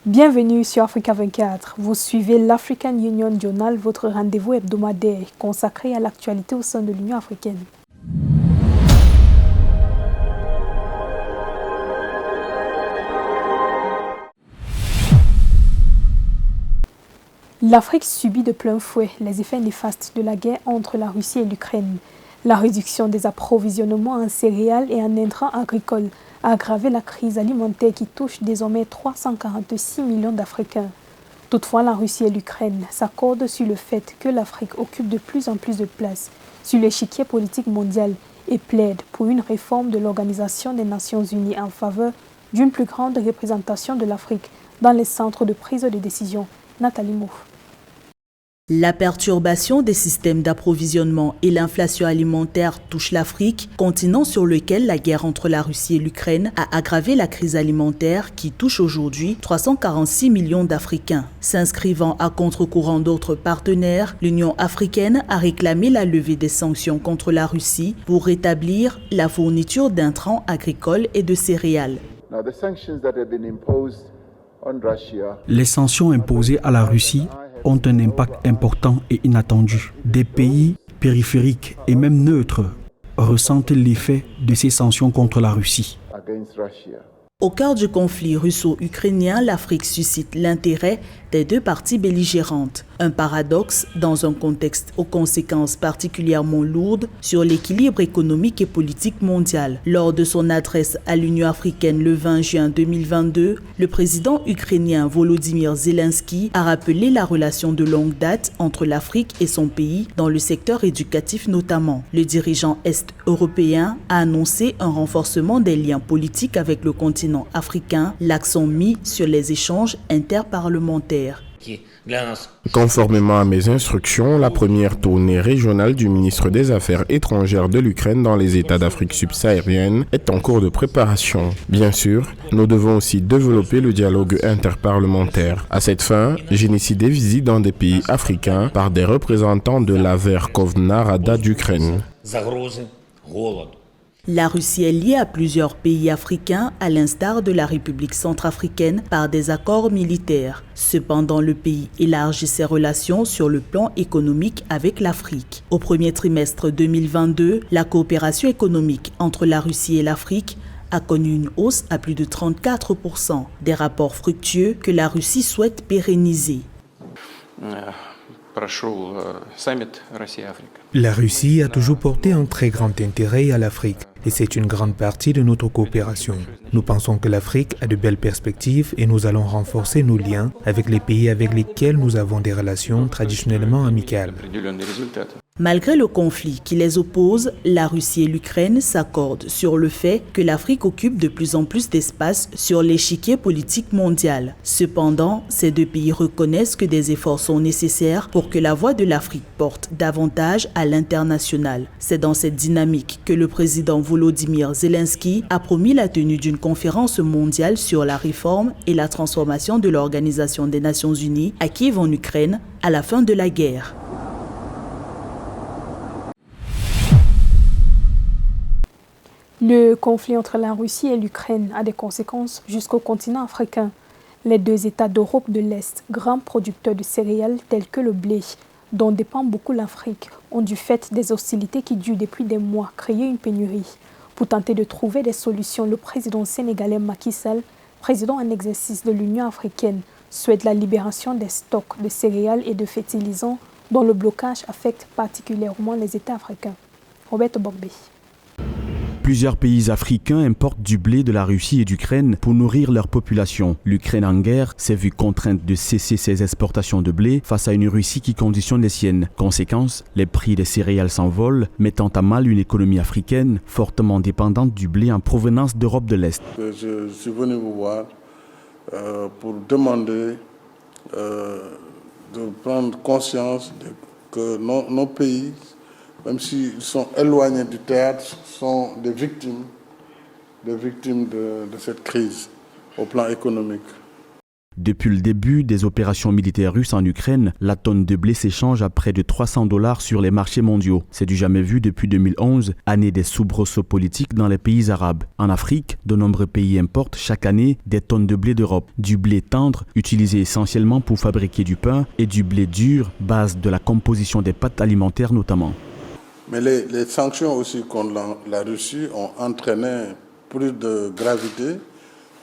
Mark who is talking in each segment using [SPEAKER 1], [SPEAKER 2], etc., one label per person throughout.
[SPEAKER 1] Bienvenue sur Africa 24. Vous suivez l'African Union Journal, votre rendez-vous hebdomadaire consacré à l'actualité au sein de l'Union africaine. L'Afrique subit de plein fouet les effets néfastes de la guerre entre la Russie et l'Ukraine. La réduction des approvisionnements en céréales et en intrants agricoles a aggravé la crise alimentaire qui touche désormais 346 millions d'Africains. Toutefois, la Russie et l'Ukraine s'accordent sur le fait que l'Afrique occupe de plus en plus de place sur l'échiquier politique mondial et plaide pour une réforme de l'Organisation des Nations Unies en faveur d'une plus grande représentation de l'Afrique dans les centres de prise de décision. Nathalie Mouf.
[SPEAKER 2] La perturbation des systèmes d'approvisionnement et l'inflation alimentaire touchent l'Afrique, continent sur lequel la guerre entre la Russie et l'Ukraine a aggravé la crise alimentaire qui touche aujourd'hui 346 millions d'Africains. S'inscrivant à contre-courant d'autres partenaires, l'Union africaine a réclamé la levée des sanctions contre la Russie pour rétablir la fourniture d'intrants agricoles et de céréales.
[SPEAKER 3] Les sanctions imposées à la Russie ont un impact important et inattendu. Des pays périphériques et même neutres ressentent l'effet de ces sanctions contre la Russie.
[SPEAKER 2] Au cœur du conflit russo-ukrainien, l'Afrique suscite l'intérêt des deux parties belligérantes. Un paradoxe dans un contexte aux conséquences particulièrement lourdes sur l'équilibre économique et politique mondial. Lors de son adresse à l'Union africaine le 20 juin 2022, le président ukrainien Volodymyr Zelensky a rappelé la relation de longue date entre l'Afrique et son pays dans le secteur éducatif notamment. Le dirigeant est-européen a annoncé un renforcement des liens politiques avec le continent africain, l'accent mis sur les échanges interparlementaires.
[SPEAKER 4] Conformément à mes instructions, la première tournée régionale du ministre des Affaires étrangères de l'Ukraine dans les États d'Afrique subsaharienne est en cours de préparation. Bien sûr, nous devons aussi développer le dialogue interparlementaire. À cette fin, j'initie des visites dans des pays africains par des représentants de la Verkhovna Rada d'Ukraine.
[SPEAKER 2] La Russie est liée à plusieurs pays africains, à l'instar de la République centrafricaine, par des accords militaires. Cependant, le pays élargit ses relations sur le plan économique avec l'Afrique. Au premier trimestre 2022, la coopération économique entre la Russie et l'Afrique a connu une hausse à plus de 34%, des rapports fructueux que la Russie souhaite pérenniser.
[SPEAKER 5] La Russie a toujours porté un très grand intérêt à l'Afrique et c'est une grande partie de notre coopération. Nous pensons que l'Afrique a de belles perspectives et nous allons renforcer nos liens avec les pays avec lesquels nous avons des relations traditionnellement amicales.
[SPEAKER 2] Malgré le conflit qui les oppose, la Russie et l'Ukraine s'accordent sur le fait que l'Afrique occupe de plus en plus d'espace sur l'échiquier politique mondial. Cependant, ces deux pays reconnaissent que des efforts sont nécessaires pour que la voix de l'Afrique porte davantage à l'international. C'est dans cette dynamique que le président Volodymyr Zelensky a promis la tenue d'une conférence mondiale sur la réforme et la transformation de l'Organisation des Nations Unies à Kiev en Ukraine à la fin de la guerre.
[SPEAKER 1] Le conflit entre la Russie et l'Ukraine a des conséquences jusqu'au continent africain. Les deux États d'Europe de l'Est, grands producteurs de céréales tels que le blé, dont dépend beaucoup l'Afrique, ont du fait des hostilités qui durent depuis des mois créé une pénurie. Pour tenter de trouver des solutions, le président sénégalais Macky Sall, président en exercice de l'Union africaine, souhaite la libération des stocks de céréales et de fertilisants dont le blocage affecte particulièrement les États africains. Robert Bogbé.
[SPEAKER 3] Plusieurs pays africains importent du blé de la Russie et d'Ukraine pour nourrir leur population. L'Ukraine en guerre s'est vue contrainte de cesser ses exportations de blé face à une Russie qui conditionne les siennes. Conséquence, les prix des céréales s'envolent, mettant à mal une économie africaine fortement dépendante du blé en provenance d'Europe de l'Est.
[SPEAKER 6] Je suis venu vous voir pour demander de prendre conscience que nos pays, même s'ils sont éloignés du théâtre, sont des victimes de cette crise au plan économique.
[SPEAKER 3] Depuis le début des opérations militaires russes en Ukraine, la tonne de blé s'échange à près de $300 sur les marchés mondiaux. C'est du jamais vu depuis 2011, année des soubresauts politiques dans les pays arabes. En Afrique, de nombreux pays importent chaque année des tonnes de blé d'Europe. Du blé tendre, utilisé essentiellement pour fabriquer du pain, et du blé dur, base de la composition des pâtes alimentaires notamment.
[SPEAKER 6] Mais les sanctions aussi contre la Russie ont entraîné plus de gravité,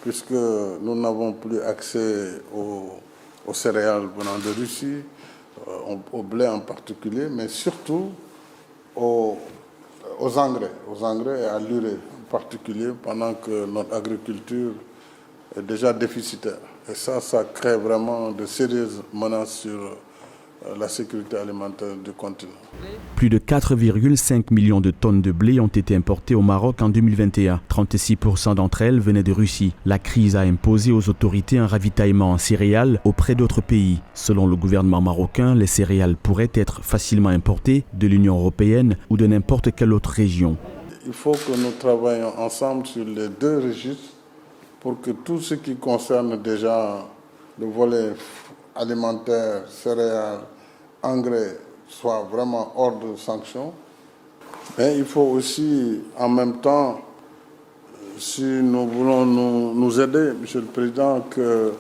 [SPEAKER 6] puisque nous n'avons plus accès aux céréales venant de Russie, au blé en particulier, mais surtout aux engrais et à l'urée en particulier, pendant que notre agriculture est déjà déficitaire. Et ça crée vraiment de sérieuses menaces sur la sécurité alimentaire du continent.
[SPEAKER 3] Plus de 4,5 millions de tonnes de blé ont été importées au Maroc en 2021. 36% d'entre elles venaient de Russie. La crise a imposé aux autorités un ravitaillement en céréales auprès d'autres pays. Selon le gouvernement marocain, les céréales pourraient être facilement importées de l'Union européenne ou de n'importe quelle autre région.
[SPEAKER 6] Il faut que nous travaillions ensemble sur les deux registres pour que tout ce qui concerne déjà le volet alimentaire, céréales, engrais soit vraiment hors de sanction. Mais il faut aussi, en même temps, si nous voulons nous aider, Monsieur le Président, que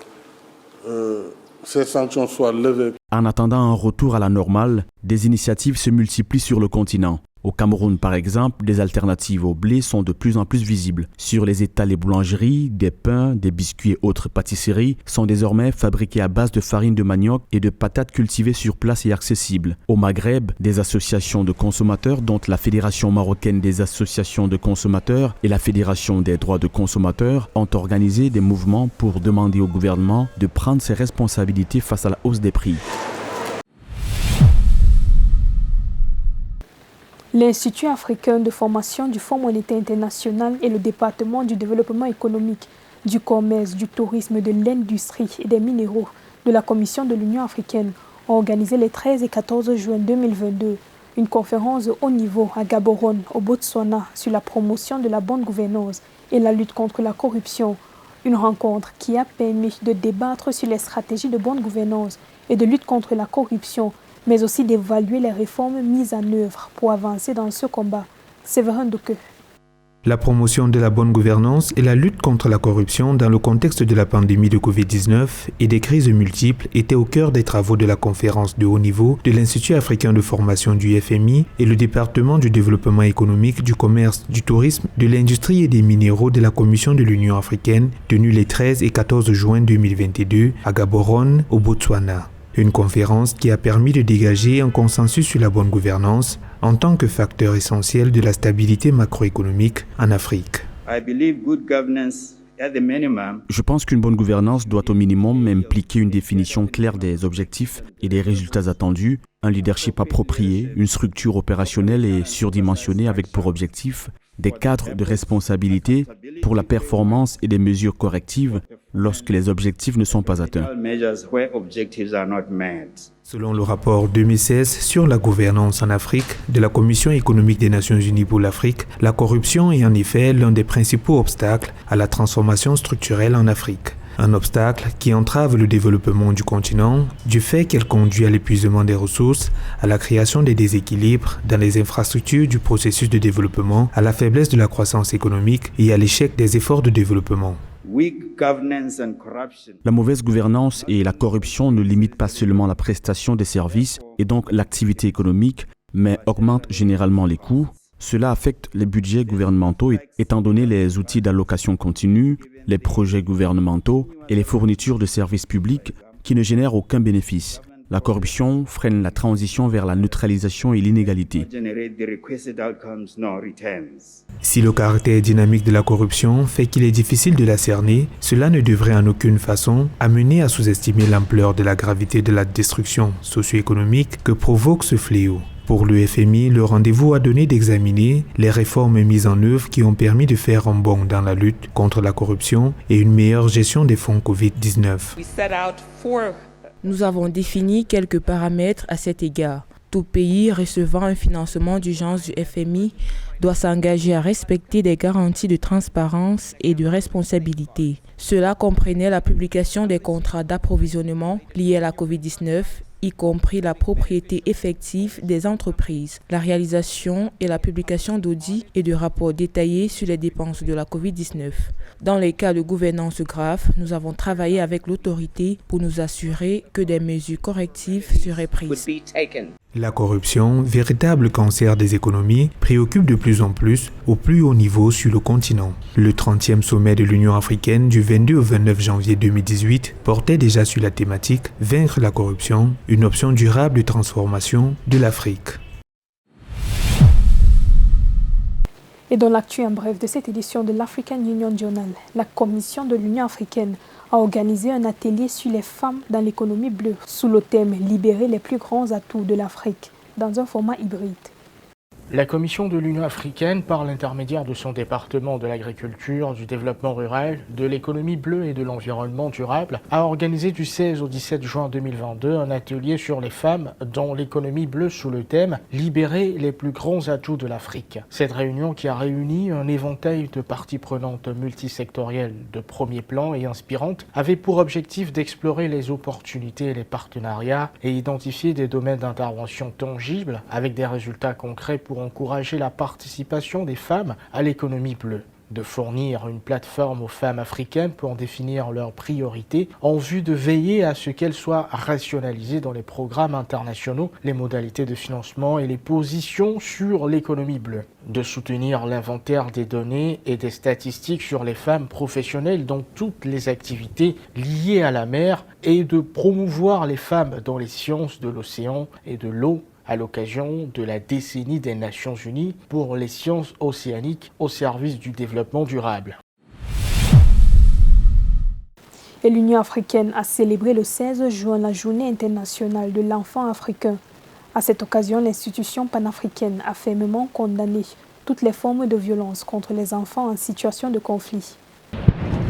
[SPEAKER 6] ces sanctions soient levées.
[SPEAKER 3] En attendant un retour à la normale, des initiatives se multiplient sur le continent. Au Cameroun, par exemple, des alternatives au blé sont de plus en plus visibles. Sur les étals et boulangeries, des pains, des biscuits et autres pâtisseries sont désormais fabriqués à base de farine de manioc et de patates cultivées sur place et accessibles. Au Maghreb, des associations de consommateurs, dont la Fédération marocaine des associations de consommateurs et la Fédération des droits de consommateurs, ont organisé des mouvements pour demander au gouvernement de prendre ses responsabilités face à la hausse des prix.
[SPEAKER 1] L'Institut africain de formation du Fonds monétaire international et le département du développement économique, du commerce, du tourisme, de l'industrie et des minéraux de la Commission de l'Union africaine ont organisé les 13 et 14 juin 2022 une conférence de haut niveau à Gaborone, au Botswana, sur la promotion de la bonne gouvernance et la lutte contre la corruption. Une rencontre qui a permis de débattre sur les stratégies de bonne gouvernance et de lutte contre la corruption, mais aussi d'évaluer les réformes mises en œuvre pour avancer dans ce combat. Séverin Doke.
[SPEAKER 5] La promotion de la bonne gouvernance et la lutte contre la corruption dans le contexte de la pandémie de Covid-19 et des crises multiples étaient au cœur des travaux de la conférence de haut niveau de l'Institut africain de formation du FMI et le département du développement économique, du commerce, du tourisme, de l'industrie et des minéraux de la Commission de l'Union africaine, tenue les 13 et 14 juin 2022 à Gaborone, au Botswana. Une conférence qui a permis de dégager un consensus sur la bonne gouvernance en tant que facteur essentiel de la stabilité macroéconomique en Afrique.
[SPEAKER 3] Je pense qu'une bonne gouvernance doit au minimum impliquer une définition claire des objectifs et des résultats attendus, un leadership approprié, une structure opérationnelle et surdimensionnée avec pour objectif des cadres de responsabilité pour la performance et des mesures correctives lorsque les objectifs ne sont pas atteints.
[SPEAKER 5] Selon le rapport 2016 sur la gouvernance en Afrique de la Commission économique des Nations Unies pour l'Afrique, la corruption est en effet l'un des principaux obstacles à la transformation structurelle en Afrique. Un obstacle qui entrave le développement du continent du fait qu'elle conduit à l'épuisement des ressources, à la création des déséquilibres dans les infrastructures du processus de développement, à la faiblesse de la croissance économique et à l'échec des efforts de développement.
[SPEAKER 3] La mauvaise gouvernance et la corruption ne limitent pas seulement la prestation des services et donc l'activité économique, mais augmentent généralement les coûts. Cela affecte les budgets gouvernementaux étant donné les outils d'allocation continue, les projets gouvernementaux et les fournitures de services publics qui ne génèrent aucun bénéfice. La corruption freine la transition vers la neutralisation et l'inégalité.
[SPEAKER 5] Si le caractère dynamique de la corruption fait qu'il est difficile de la cerner, cela ne devrait en aucune façon amener à sous-estimer l'ampleur de la gravité de la destruction socio-économique que provoque ce fléau. Pour le FMI, le rendez-vous a donné d'examiner les réformes mises en œuvre qui ont permis de faire un bond dans la lutte contre la corruption et une meilleure gestion des fonds Covid-19.
[SPEAKER 7] Nous avons défini quelques paramètres à cet égard. Tout pays recevant un financement d'urgence du FMI doit s'engager à respecter des garanties de transparence et de responsabilité. Cela comprenait la publication des contrats d'approvisionnement liés à la COVID-19, y compris la propriété effective des entreprises, la réalisation et la publication d'audits et de rapports détaillés sur les dépenses de la COVID-19. Dans les cas de gouvernance grave, nous avons travaillé avec l'autorité pour nous assurer que des mesures correctives seraient prises.
[SPEAKER 5] La corruption, véritable cancer des économies, préoccupe de plus en plus au plus haut niveau sur le continent. Le 30e sommet de l'Union africaine du 22 au 29 janvier 2018 portait déjà sur la thématique « Vaincre la corruption, une option durable de transformation de l'Afrique ».
[SPEAKER 1] Et dans l'actu en bref de cette édition de l'African Union Journal, la Commission de l'Union africaine a organisé un atelier sur les femmes dans l'économie bleue sous le thème « Libérer les plus grands atouts de l'Afrique » dans un format hybride.
[SPEAKER 8] La Commission de l'Union africaine, par l'intermédiaire de son département de l'agriculture, du développement rural, de l'économie bleue et de l'environnement durable, a organisé du 16 au 17 juin 2022 un atelier sur les femmes dans l'économie bleue sous le thème « Libérer les plus grands atouts de l'Afrique ». Cette réunion, qui a réuni un éventail de parties prenantes multisectorielles de premier plan et inspirantes, avait pour objectif d'explorer les opportunités et les partenariats et identifier des domaines d'intervention tangibles avec des résultats concrets pour encourager la participation des femmes à l'économie bleue, de fournir une plateforme aux femmes africaines pour définir leurs priorités en vue de veiller à ce qu'elles soient rationalisées dans les programmes internationaux, les modalités de financement et les positions sur l'économie bleue, de soutenir l'inventaire des données et des statistiques sur les femmes professionnelles dans toutes les activités liées à la mer et de promouvoir les femmes dans les sciences de l'océan et de l'eau à l'occasion de la décennie des Nations Unies pour les sciences océaniques au service du développement durable.
[SPEAKER 1] Et l'Union africaine a célébré le 16 juin la Journée internationale de l'enfant africain. À cette occasion, l'institution panafricaine a fermement condamné toutes les formes de violence contre les enfants en situation de conflit.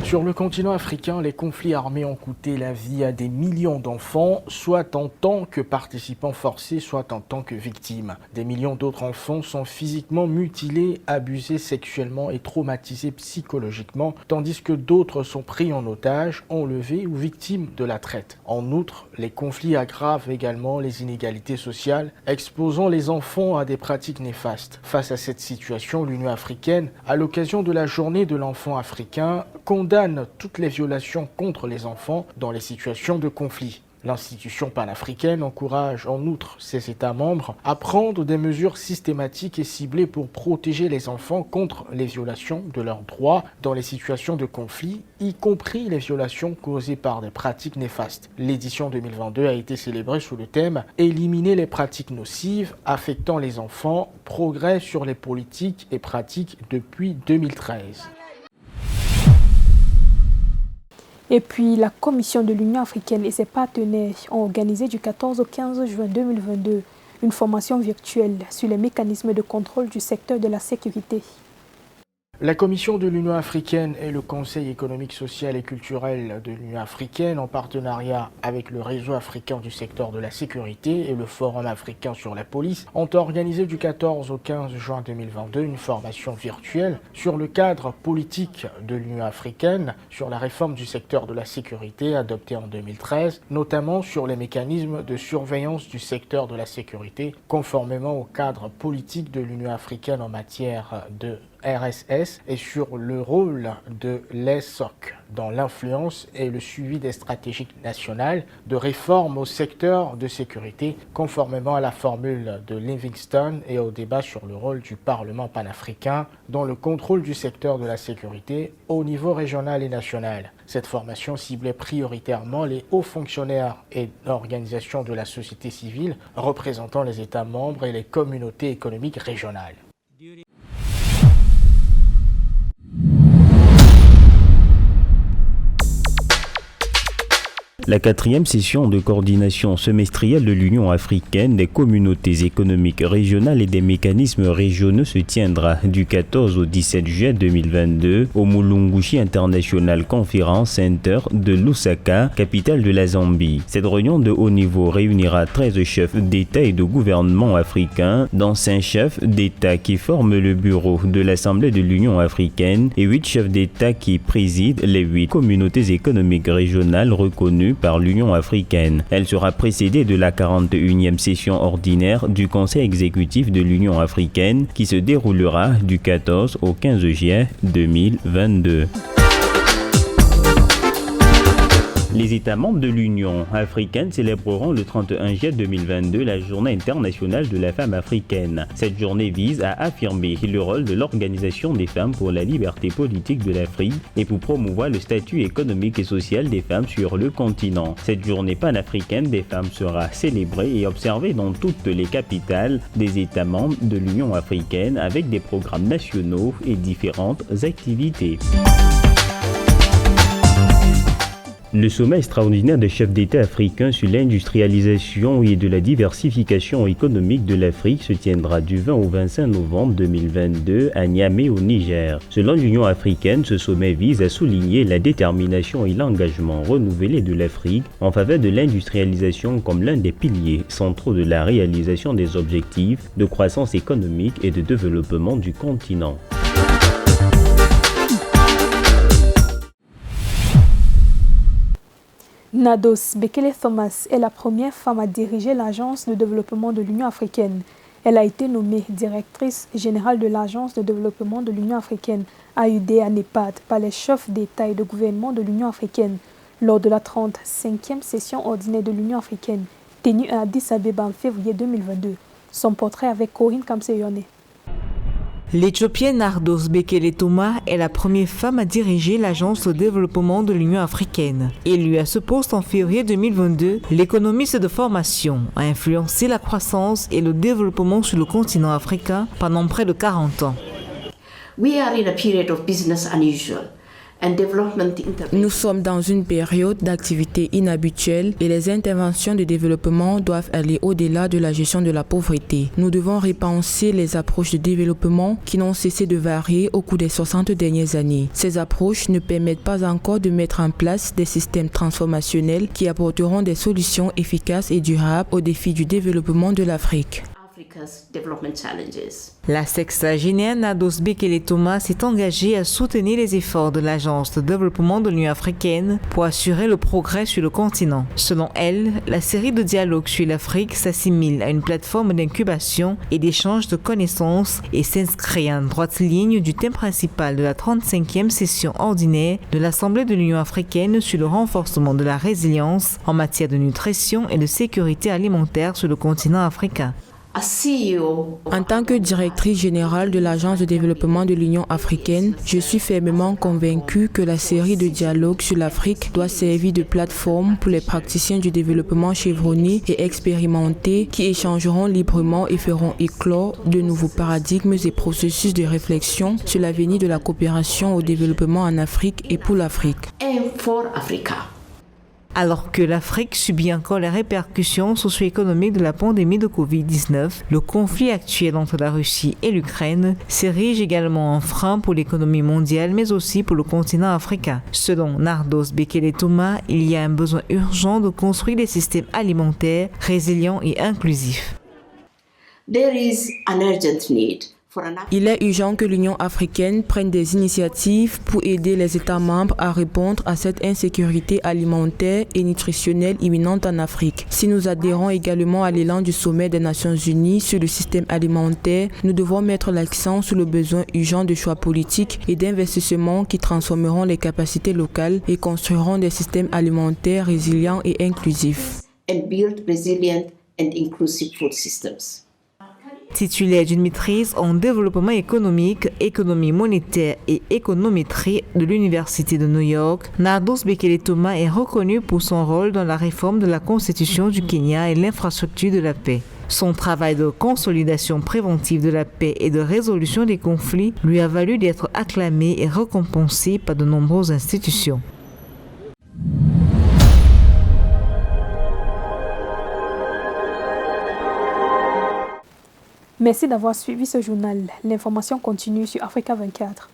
[SPEAKER 8] Sur le continent africain, les conflits armés ont coûté la vie à des millions d'enfants, soit en tant que participants forcés, soit en tant que victimes. Des millions d'autres enfants sont physiquement mutilés, abusés sexuellement et traumatisés psychologiquement, tandis que d'autres sont pris en otage, enlevés ou victimes de la traite. En outre, les conflits aggravent également les inégalités sociales, exposant les enfants à des pratiques néfastes. Face à cette situation, l'Union africaine, à l'occasion de la Journée de l'enfant africain, condamne toutes les violations contre les enfants dans les situations de conflit. L'institution panafricaine encourage en outre ses États membres à prendre des mesures systématiques et ciblées pour protéger les enfants contre les violations de leurs droits dans les situations de conflit, y compris les violations causées par des pratiques néfastes. L'édition 2022 a été célébrée sous le thème « Éliminer les pratiques nocives affectant les enfants, progrès sur les politiques et pratiques depuis 2013 ».
[SPEAKER 1] Et puis, la Commission de l'Union africaine et ses partenaires ont organisé du 14 au 15 juin 2022 une formation virtuelle sur les mécanismes de contrôle du secteur de la sécurité.
[SPEAKER 8] La Commission de l'Union africaine et le Conseil économique, social et culturel de l'Union africaine, en partenariat avec le Réseau africain du secteur de la sécurité et le Forum africain sur la police, ont organisé du 14 au 15 juin 2022 une formation virtuelle sur le cadre politique de l'Union africaine, sur la réforme du secteur de la sécurité adoptée en 2013, notamment sur les mécanismes de surveillance du secteur de la sécurité, conformément au cadre politique de l'Union africaine en matière de RSS et sur le rôle de l'ESOC dans l'influence et le suivi des stratégies nationales de réforme au secteur de sécurité, conformément à la formule de Livingstone et au débat sur le rôle du Parlement panafricain dans le contrôle du secteur de la sécurité au niveau régional et national. Cette formation ciblait prioritairement les hauts fonctionnaires et organisations de la société civile représentant les États membres et les communautés économiques régionales.
[SPEAKER 9] La 4e session de coordination semestrielle de l'Union africaine, des communautés économiques régionales et des mécanismes régionaux se tiendra du 14 au 17 juin 2022 au Mulungushi International Conference Center de Lusaka, capitale de la Zambie. Cette réunion de haut niveau réunira 13 chefs d'État et de gouvernement africains, dont 5 chefs d'État qui forment le bureau de l'Assemblée de l'Union africaine et 8 chefs d'État qui président les 8 communautés économiques régionales reconnues par l'Union africaine. Elle sera précédée de la 41e session ordinaire du Conseil exécutif de l'Union africaine qui se déroulera du 14 au 15 juin 2022. Les États membres de l'Union africaine célébreront le 31 juillet 2022 la Journée internationale de la femme africaine. Cette journée vise à affirmer le rôle de l'Organisation des femmes pour la liberté politique de l'Afrique et pour promouvoir le statut économique et social des femmes sur le continent. Cette journée panafricaine des femmes sera célébrée et observée dans toutes les capitales des États membres de l'Union africaine avec des programmes nationaux et différentes activités. Le sommet extraordinaire des chefs d'État africains sur l'industrialisation et de la diversification économique de l'Afrique se tiendra du 20 au 25 novembre 2022 à Niamey au Niger. Selon l'Union africaine, ce sommet vise à souligner la détermination et l'engagement renouvelé de l'Afrique en faveur de l'industrialisation comme l'un des piliers centraux de la réalisation des objectifs de croissance économique et de développement du continent.
[SPEAKER 1] Nados Bekele-Thomas est la première femme à diriger l'Agence de développement de l'Union africaine. Elle a été nommée directrice générale de l'Agence de développement de l'Union africaine, AUD à NEPAD, par les chefs d'État et de gouvernement de l'Union africaine lors de la 35e session ordinaire de l'Union africaine, tenue à Addis Abeba en février 2022. Son portrait avec Corinne Kamseyone.
[SPEAKER 10] L'Éthiopienne Nardos Bekele-Thomas est la première femme à diriger l'Agence de développement de l'Union africaine. Élue à ce poste en février 2022, l'économiste de formation a influencé la croissance et le développement sur le continent africain pendant près de 40 ans.
[SPEAKER 11] We are in a period of business unusual.
[SPEAKER 7] Nous sommes dans une période d'activité inhabituelle et les interventions de développement doivent aller au-delà de la gestion de la pauvreté. Nous devons repenser les approches de développement qui n'ont cessé de varier au cours des 60 dernières années. Ces approches ne permettent pas encore de mettre en place des systèmes transformationnels qui apporteront des solutions efficaces et durables aux défis du développement de l'Afrique.
[SPEAKER 10] La sexagénaire Nardos Bekele-Thomas s'est engagée à soutenir les efforts de l'Agence de développement de l'Union africaine pour assurer le progrès sur le continent. Selon elle, la série de dialogues sur l'Afrique s'assimile à une plateforme d'incubation et d'échange de connaissances et s'inscrit en droite ligne du thème principal de la 35e session ordinaire de l'Assemblée de l'Union africaine sur le renforcement de la résilience en matière de nutrition et de sécurité alimentaire sur le continent africain.
[SPEAKER 7] En tant que directrice générale de l'Agence de développement de l'Union africaine, je suis fermement convaincue que la série de dialogues sur l'Afrique doit servir de plateforme pour les praticiens du développement chevronnés et expérimentés qui échangeront librement et feront éclore de nouveaux paradigmes et processus de réflexion sur l'avenir de la coopération au développement en Afrique et pour l'Afrique.
[SPEAKER 10] Alors que l'Afrique subit encore les répercussions socio-économiques de la pandémie de Covid-19, le conflit actuel entre la Russie et l'Ukraine s'érige également en frein pour l'économie mondiale, mais aussi pour le continent africain. Selon Nardos Bekele-Thomas, il y a un besoin urgent de construire des systèmes alimentaires résilients et inclusifs.
[SPEAKER 11] There is an urgent need.
[SPEAKER 7] Il est urgent que l'Union africaine prenne des initiatives pour aider les États membres à répondre à cette insécurité alimentaire et nutritionnelle imminente en Afrique. Si nous adhérons également à l'élan du sommet des Nations Unies sur le système alimentaire, nous devons mettre l'accent sur le besoin urgent de choix politiques et d'investissements qui transformeront les capacités locales et construiront des systèmes alimentaires résilients et inclusifs.
[SPEAKER 11] And build resilient and inclusive food systems.
[SPEAKER 10] Titulaire d'une maîtrise en développement économique, économie monétaire et économétrie de l'Université de New York, Nardos Bekele-Thomas est reconnu pour son rôle dans la réforme de la Constitution du Kenya et l'infrastructure de la paix. Son travail de consolidation préventive de la paix et de résolution des conflits lui a valu d'être acclamé et récompensé par de nombreuses institutions.
[SPEAKER 1] Merci d'avoir suivi ce journal. L'information continue sur Africa 24.